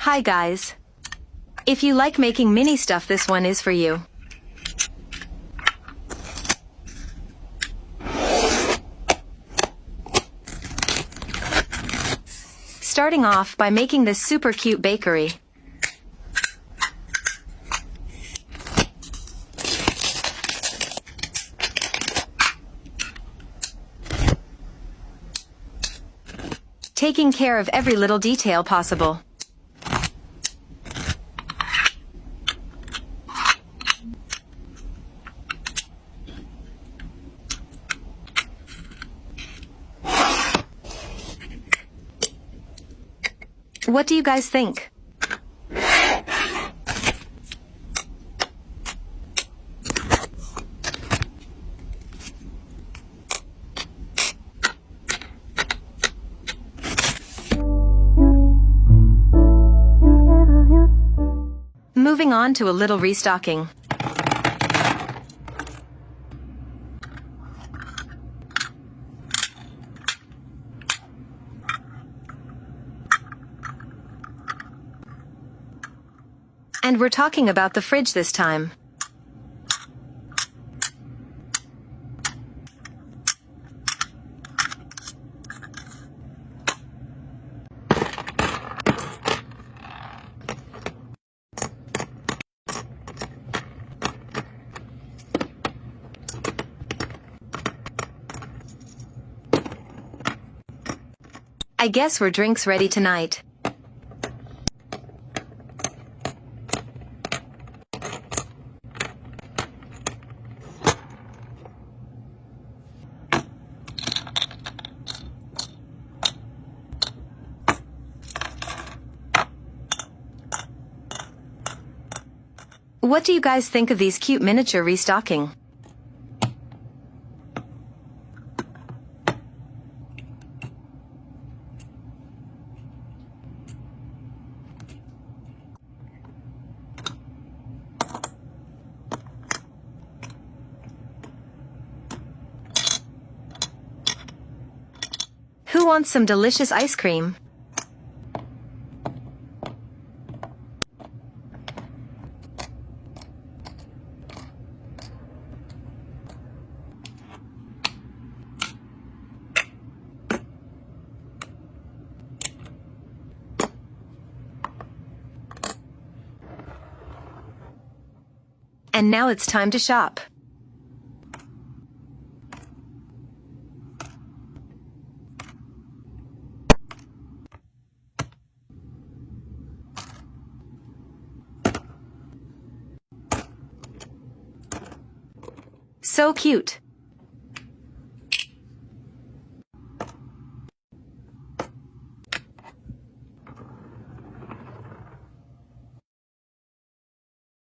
Hi guys. If you like making mini stuff, this one is for you. Starting off by making this super cute bakery. Taking care of every little detail possible. What do you guys think? Moving on to a little restocking. And we're talking about the fridge this time. I guess we're drinks ready tonight. What do you guys think of these cute miniature restocking? Who wants some delicious ice cream? And now it's time to shop. So cute.